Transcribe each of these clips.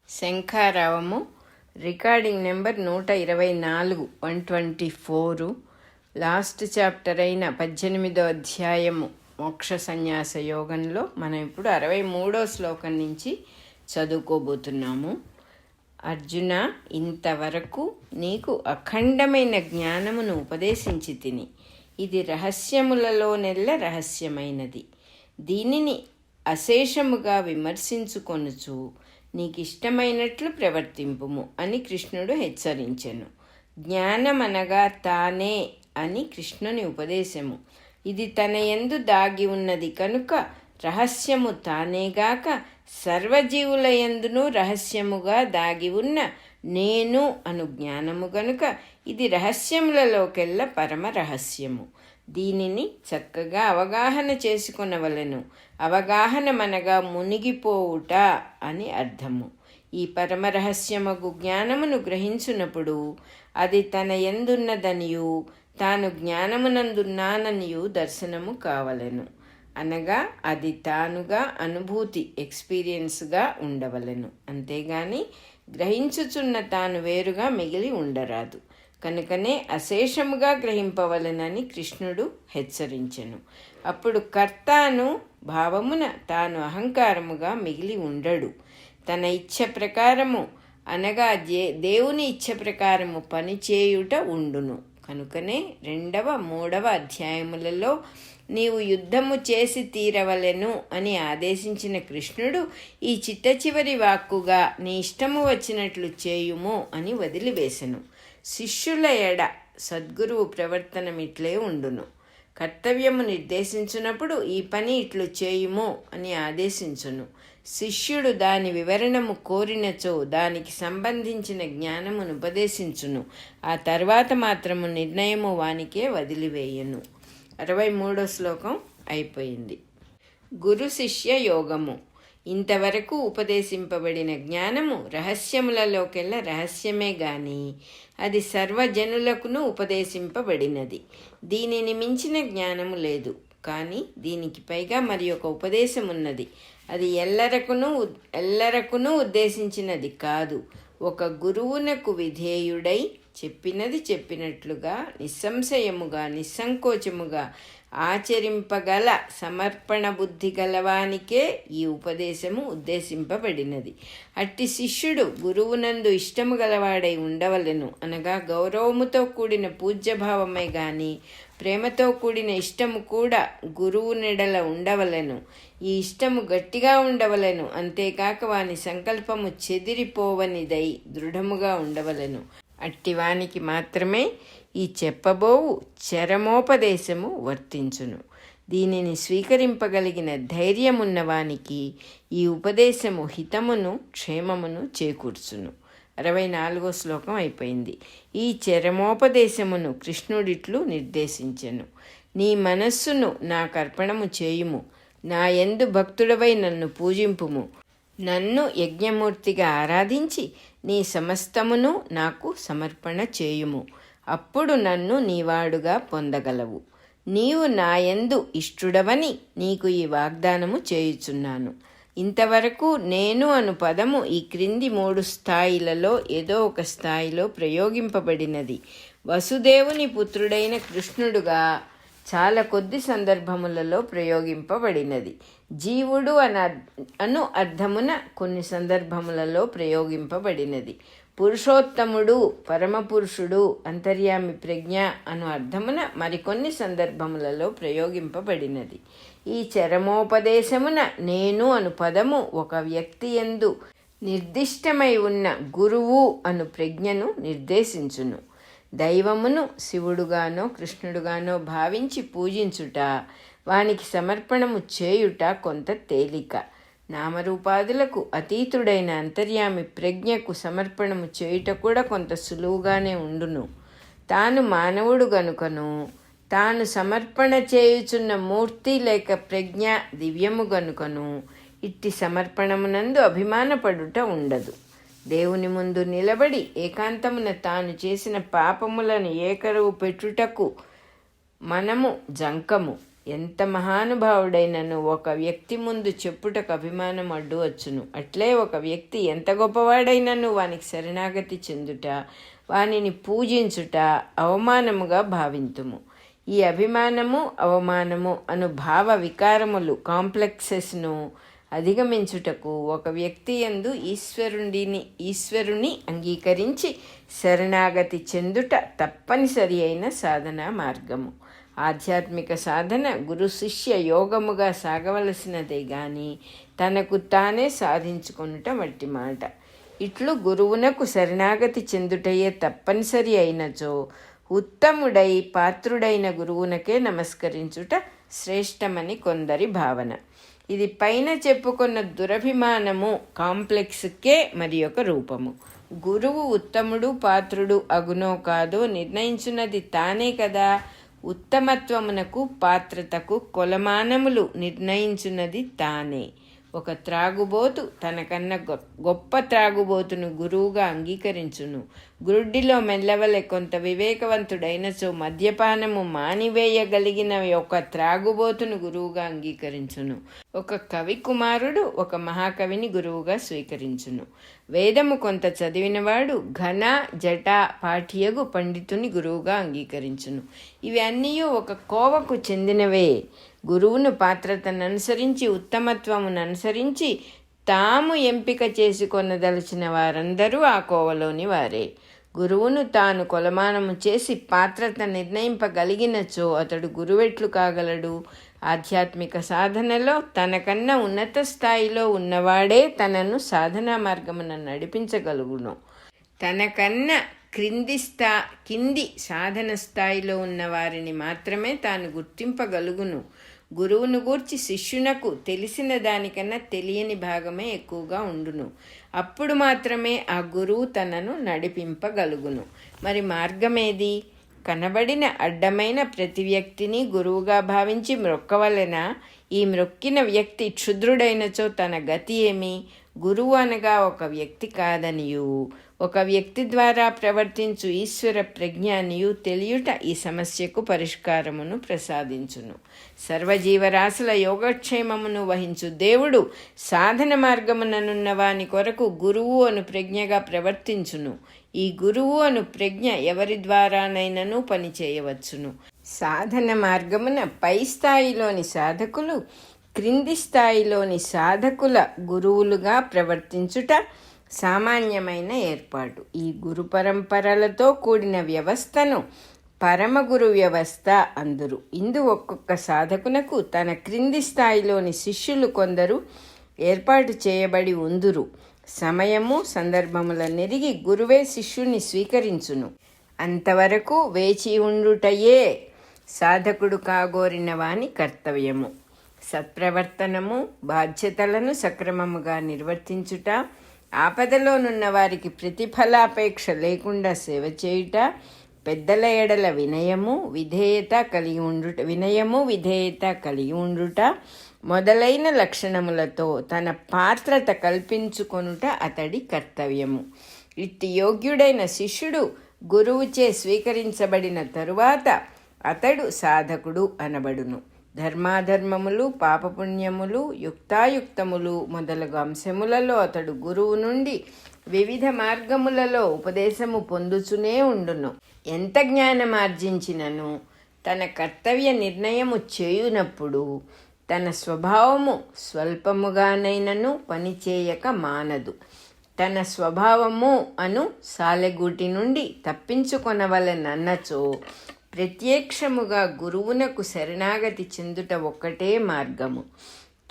శంఖారావము recording number 124 124. Last chapter అయిన 18వ అధ్యాయము మోక్ష సన్యాస యోగంలో మనం ఇప్పుడు 63వ శ్లోకం నుంచి చదువుకోబోతున్నాము. అర్జున, ఇంతవరకు నీకు అఖండమైన జ్ఞానమును ఉపదేశించి తిని, ఇది రహస్యములలోనెల్ల రహస్యమైనది. దీనిని అశేషముగా విమర్శించుకొనుచు నీకిష్టమైనట్లు ప్రవర్తింపుము అని కృష్ణుడు హెచ్చరించెను. జ్ఞానమనగా తానే అని కృష్ణుని ఉపదేశము. ఇది తన యందు దాగి ఉన్నది కనుక రహస్యము తానేగాక సర్వజీవుల యందును రహస్యముగా దాగి ఉన్న నేను అను జ్ఞానము గనుక ఇది రహస్యములలోకెల్లా పరమ రహస్యము. దీనిని చక్కగా అవగాహన చేసుకొనవలెను. అవగాహనమనగా మునిగిపోవుట అని అర్థము. ఈ పరమరహస్యమగు జ్ఞానమును గ్రహించునప్పుడు అది తన యందున్నదనియు తాను జ్ఞానమునందున్నాననియు దర్శనము కావలెను. అనగా అది తానుగా అనుభూతి ఎక్స్పీరియన్స్గా ఉండవలెను. అంతేగాని గ్రహించుచున్న తాను వేరుగా మిగిలి ఉండరాదు. కనుకనే అశేషముగా గ్రహింపవలెనని కృష్ణుడు హెచ్చరించెను. అప్పుడు కర్తాను భావమున తాను అహంకారముగా మిగిలి ఉండడు. తన ఇచ్ఛ ప్రకారము అనగా దేవుని ఇచ్ఛ ప్రకారము పనిచేయుట ఉండును. కనుకనే 2వ 3వ అధ్యాయములలో నీవు యుద్ధము చేసి తీరవలెను అని ఆదేశించిన కృష్ణుడు ఈ చిట్ట వాక్కుగా నీ ఇష్టము వచ్చినట్లు చేయుము అని వదిలివేసెను. శిష్యుల ఎడ సద్గురువు ప్రవర్తనమిట్లే ఉండును. కర్తవ్యము నిర్దేశించినప్పుడు ఈ పని ఇట్లు చేయుము అని ఆదేశించును. శిష్యుడు దాని వివరణము కోరినచో దానికి సంబంధించిన జ్ఞానమును ఉపదేశించును. ఆ తర్వాత మాత్రము నిర్ణయము వానికే వదిలివేయను. 63వ శ్లోకం అయిపోయింది. గురు శిష్య యోగము. ఇంతవరకు ఉపదేశింపబడిన జ్ఞానము రహస్యములలోకెల్లా రహస్యమే గాని అది సర్వజనులకును ఉపదేశింపబడినది. దీనిని మించిన జ్ఞానము లేదు. కానీ దీనికి పైగా మరి ఒక ఉపదేశం ఉన్నది. అది ఎల్లరకును ఉద్దేశించినది కాదు. ఒక గురువునకు విధేయుడై చెప్పినది చెప్పినట్లుగా నిస్సంశయముగా నిస్సంకోచముగా ఆచరింపగల సమర్పణ బుద్ధి గలవానికే ఈ ఉపదేశము ఉద్దేశింపబడినది. అట్టి శిష్యుడు గురువునందు ఇష్టము గలవాడై ఉండవలెను. అనగా గౌరవముతో కూడిన పూజ్యభావమే గాని ప్రేమతో కూడిన ఇష్టము కూడా గురువు నెడల ఉండవలెను. ఈ ఇష్టము గట్టిగా ఉండవలెను. అంతేకాక వాని సంకల్పము చెదిరిపోవనిదై దృఢముగా ఉండవలెను. అట్టివానికి మాత్రమే ఈ చెప్పబోవు చరమోపదేశము వర్తించును. దీనిని స్వీకరింపగలిగిన ధైర్యమున్నవానికి ఈ ఉపదేశము హితమును క్షేమమును చేకూర్చును. 64వ శ్లోకం అయిపోయింది. ఈ చరమోపదేశమును కృష్ణుడిట్లు నిర్దేశించెను. నీ మనస్సును నాకర్పణము చేయుము. నా యందు భక్తుడవై నన్ను పూజింపుము. నన్ను యజ్ఞమూర్తిగా ఆరాధించి నీ సమస్తమును నాకు సమర్పణ చేయుము. అప్పుడు నన్ను నీవాడుగా పొందగలవు. నీవు నాయందు ఇష్టుడవని నీకు ఈ వాగ్దానము చేయుచున్నాను. ఇంతవరకు నేను అను పదము ఈ క్రింది 3 స్థాయిలలో ఏదో ఒక స్థాయిలో ప్రయోగింపబడినది. వసుదేవుని పుత్రుడైన కృష్ణుడుగా చాలా కొద్ది సందర్భములలో ప్రయోగింపబడినది. జీవుడు అను అర్థమున కొన్ని సందర్భములలో ప్రయోగింపబడినది. పురుషోత్తముడు, పరమపురుషుడు, అంతర్యామి ప్రజ్ఞ అను అర్థమున మరికొన్ని సందర్భములలో ప్రయోగింపబడినది. ఈ చరమోపదేశమున నేను అను పదము ఒక వ్యక్తి యందు నిర్దిష్టమై ఉన్న గురువు అను ప్రజ్ఞను నిర్దేశించును. దైవమును శివుడుగానో కృష్ణుడుగానో భావించి పూజించుట, వానికి సమర్పణము చేయుట కొంత తేలిక. నామరూపాదులకు అతీతుడైన అంతర్యామి ప్రజ్ఞకు సమర్పణము చేయుట కూడా కొంత సులువుగానే ఉండును. తాను మానవుడు గనుకను తాను సమర్పణ చేయుచున్న మూర్తి లేక ప్రజ్ఞ దివ్యము గనుకను ఇట్టి సమర్పణమునందు అభిమానపడుట ఉండదు. దేవుని ముందు నిలబడి ఏకాంతమున తాను చేసిన పాపములను ఏకరువు పెట్టుటకు మనము జంకము. ఎంత మహానుభావుడైనను ఒక వ్యక్తి ముందు చెప్పుటకు అభిమానం అడ్డు వచ్చును. అట్లే ఒక వ్యక్తి ఎంత గొప్పవాడైనను వానికి శరణాగతి చెందుట, వానిని పూజించుట అవమానముగా భావింతుము. ఈ అభిమానము అవమానము అను భావ వికారములు కాంప్లెక్సెస్ను అధిగమించుటకు ఒక వ్యక్తి యందు ఈశ్వరుని అంగీకరించి శరణాగతి చెందుట తప్పనిసరి అయిన సాధనా మార్గము. ఆధ్యాత్మిక సాధన గురు శిష్య యోగముగా సాగవలసినదే గాని తనకు తానే సాధించుకొనుట మట్టి మాట. ఇట్లు గురువునకు శరణాగతి చెందుటయే తప్పనిసరి అయినచో ఉత్తముడై పాత్రుడైన గురువునకే నమస్కరించుట శ్రేష్టమని కొందరి భావన. ఇది పైన చెప్పుకున్న దురభిమానము కాంప్లెక్స్కే మరి ఒక రూపము. గురువు ఉత్తముడు పాత్రుడు అగునో కాదో నిర్ణయించున్నది తానే కదా. ఉత్తమత్వమునకు పాత్రతకు కొలమానములు నిర్ణయించున్నది తానే. ఒక త్రాగుబోతు తనకన్నా గొప్ప త్రాగుబోతును గురువుగా అంగీకరించును. గ్రుడ్డిలో మెల్లవలె కొంత వివేకవంతుడైనచో మద్యపానము మానివేయగలిగిన ఒక త్రాగుబోతును గురువుగా అంగీకరించును. ఒక కవి కుమారుడు ఒక మహాకవిని గురువుగా స్వీకరించును. వేదము కొంత చదివినవాడు ఘన జట పాఠ్యగు పండితుని గురువుగా అంగీకరించును. ఇవి అన్నీ ఒక కోవకు చెందినవే. గురువును పాత్రతను అనుసరించి ఉత్తమత్వమును అనుసరించి తాము ఎంపిక చేసుకొనదలిచిన వారందరూ ఆ కోవలోని వారే. గురువును తాను కొలమానము చేసి పాత్రత నిర్ణయింపగలిగినచో అతడు గురువెట్లు కాగలడు? ఆధ్యాత్మిక సాధనలో తనకన్నా ఉన్నత స్థాయిలో ఉన్నవాడే తనను సాధనా మార్గమున నడిపించగలుగును. తనకన్నా కింది సాధన స్థాయిలో ఉన్న వారిని మాత్రమే తాను గుర్తింపగలుగును. గురువును గూర్చి శిష్యునకు తెలిసిన దానికన్నా తెలియని భాగమే ఎక్కువగా ఉండును. అప్పుడు మాత్రమే ఆ గురువు తనను నడిపింపగలుగును. మరి మార్గమేది? కనబడిన అడ్డమైన ప్రతి వ్యక్తిని గురువుగా భావించి మ్రొక్కవలెనా? ఈ మ్రొక్కిన వ్యక్తి క్షుద్రుడైనచో తన గతి ఏమి? గురువు అనగా ఒక వ్యక్తి కాదనియు ఒక వ్యక్తి ద్వారా ప్రవర్తించు ఈశ్వర ప్రజ్ఞానియు తెలియుట ఈ సమస్యకు పరిష్కారమును ప్రసాదించును. సర్వజీవరాశుల యోగక్షేమమును వహించు దేవుడు సాధన మార్గముననున్న వాని కొరకు గురువు అను ప్రజ్ఞగా ప్రవర్తించును. ఈ గురువు అను ప్రజ్ఞ ఎవరి ద్వారానైనను పనిచేయవచ్చును. సాధన మార్గమున పై స్థాయిలోని సాధకులు క్రింది స్థాయిలోని సాధకుల గురువులుగా ప్రవర్తించుట సామాన్యమైన ఏర్పాటు. ఈ గురు పరంపరలతో కూడిన వ్యవస్థను పరమగురు వ్యవస్థ అందురు. ఇందు ఒక్కొక్క సాధకునకు తన క్రింది స్థాయిలోని శిష్యులు కొందరు ఏర్పాటు చేయబడి ఉందురు. సమయము సందర్భముల నెరిగి గురువే శిష్యుని స్వీకరించును. అంతవరకు వేచి ఉండుటయే సాధకుడు కాగోరిన వాని కర్తవ్యము. సత్ప్రవర్తనము, బాధ్యతలను సక్రమముగా నిర్వర్తించుట, ఆపదలోనున్న వారికి ప్రతిఫలాపేక్ష లేకుండా సేవ చేయుట, పెద్దల ఎడల వినయము విధేయత కలిగి ఉండుట మొదలైన లక్షణములతో తన పాత్రత కల్పించుకొనుట అతడి కర్తవ్యము. ఇట్టి యోగ్యుడైన శిష్యుడు గురువుచే స్వీకరించబడిన తరువాత అతడు సాధకుడు అనబడును. ధర్మాధర్మములు, పాపపుణ్యములు, యుక్తాయుక్తములు మొదలగు అంశములలో అతడు గురువు నుండి వివిధ మార్గములలో ఉపదేశము పొందుచునే ఉండును. ఎంత జ్ఞానమార్జించినను తన కర్తవ్య నిర్ణయము చేయునప్పుడు తన స్వభావము స్వల్పముగానైనను పనిచేయక మానదు. తన స్వభావము అను సాలెగూటి నుండి తప్పించుకొనవలెనన్నచో ప్రత్యక్షముగా గురువునకు శరణాగతి చెందుట ఒక్కటే మార్గము.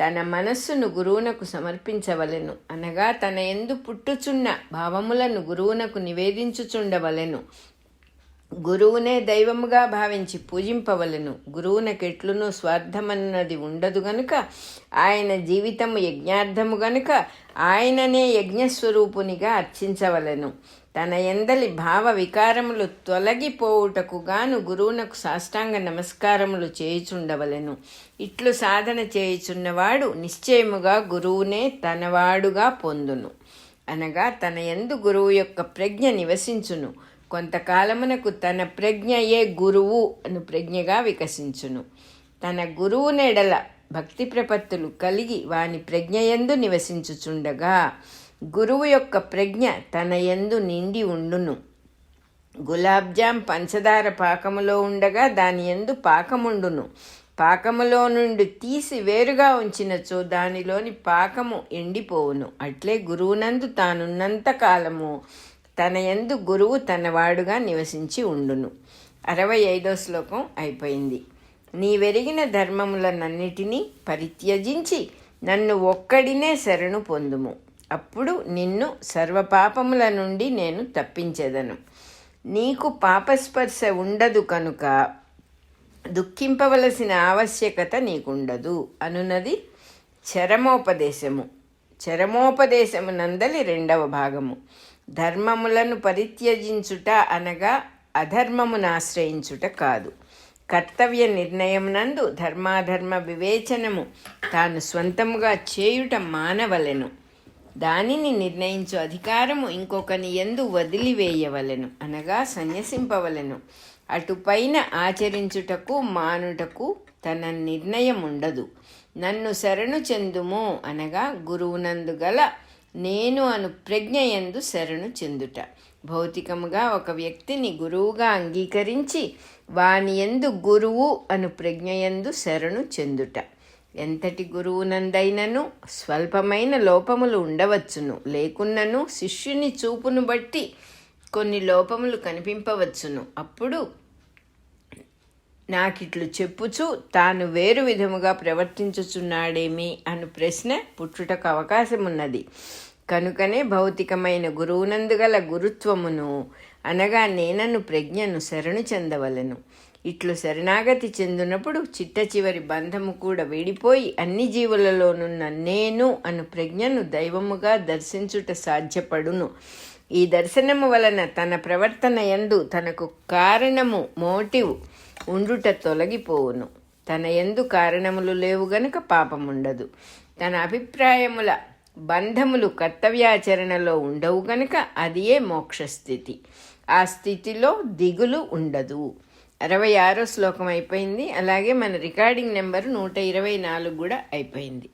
తన మనస్సును గురువునకు సమర్పించవలెను, అనగా తన యందు పుట్టుచున్న భావములను గురువునకు నివేదించుచుండవలెను. గురువునే దైవముగా భావించి పూజింపవలెను. గురువునకెట్లునూ స్వార్థమన్నది ఉండదు గనుక, ఆయన జీవితము యజ్ఞార్థము గనుక ఆయననే యజ్ఞస్వరూపునిగా అర్చించవలెను. తన యందలి భావ వికారములు తొలగిపోవుటకు గాను గురువునకు సాష్టాంగ నమస్కారములు చేయుచుండవలెను. ఇట్లు సాధన చేయుచున్నవాడు నిశ్చయముగా గురువునే తనవాడుగా పొందును. అనగా తన యందు గురువు యొక్క ప్రజ్ఞ నివసించును. కొంతకాలమునకు తన ప్రజ్ఞయే గురువు అను ప్రజ్ఞగా వికసించును. తన గురువు నెడల భక్తి ప్రపత్తులు కలిగి వాని ప్రజ్ఞయందు నివసించుచుండగా గురువు యొక్క ప్రజ్ఞ తన యందు నిండి ఉండును. గులాబ్జామ్ పంచదార పాకములో ఉండగా దాని యందు పాకముండును. పాకములో నుండి తీసి వేరుగా ఉంచినచో దానిలోని పాకము ఎండిపోవును. అట్లే గురువునందు తానున్నంత కాలము తన యందు గురువు తనవాడుగా నివసించి ఉండును. 65వ శ్లోకం అయిపోయింది. నీవెరిగిన ధర్మములనన్నిటినీ పరిత్యజించి నన్ను ఒక్కడినే శరణు పొందుము. అప్పుడు నిన్ను సర్వపాపముల నుండి నేను తప్పించెదను. నీకు పాపస్పర్శ ఉండదు కనుక దుఃఖింపవలసిన ఆవశ్యకత నీకుండదు అనున్నది చరమోపదేశము. చరమోపదేశము నందలి 2వ భాగము. ధర్మములను పరిత్యజించుట అనగా అధర్మమును ఆశ్రయించుట కాదు. కర్తవ్య నిర్ణయమునందు ధర్మాధర్మ వివేచనము తాను స్వంతముగా చేయుట మానవలెను. దానిని నిర్ణయించు అధికారము ఇంకొకని యందు వదిలివేయవలెను, అనగా సన్యసింపవలెను. అటుపైన ఆచరించుటకు మానుటకు తన నిర్ణయం ఉండదు. నన్ను శరణు చెందుము అనగా గురువునందు గల నేను అను ప్రజ్ఞయందు శరణు చెందుట. భౌతికముగా ఒక వ్యక్తిని గురువుగా అంగీకరించి వాని యందు గురువు అను ప్రజ్ఞయందు శరణు చెందుట. ఎంతటి గురువునందైనను స్వల్పమైన లోపములు ఉండవచ్చును, లేకున్నను శిష్యుని చూపును బట్టి కొన్ని లోపములు కనిపింపవచ్చును. అప్పుడు నాకిట్లు చెప్పుచు తాను వేరు విధముగా ప్రవర్తించుచున్నాడేమి అను ప్రశ్న పుట్టుటకు అవకాశమున్నది. కనుకనే భౌతికమైన గురువునందుగల గురుత్వమును అనగా నేనను ప్రజ్ఞను శరణు చెందవలెను. ఇట్లు శరణాగతి చెందినప్పుడు చిట్ట చివరి బంధము కూడా వీడిపోయి అన్ని జీవులలోనున్న నేను అను ప్రజ్ఞను దైవముగా దర్శించుట సాధ్యపడును. ఈ దర్శనము వలన తన ప్రవర్తన యందు తనకు కారణము మోటివ్ ఉండుట తొలగిపోవును. తన యందు కారణములు లేవు గనుక పాపముండదు. తన అభిప్రాయముల బంధములు కర్తవ్యాచరణలో ఉండవు గనుక అదియే మోక్షస్థితి. ఆ స్థితిలో దిగులు ఉండదు. 66వ శ్లోకం అయిపోయింది. అలాగే మన రికార్డింగ్ నెంబరు 124 కూడా అయిపోయింది.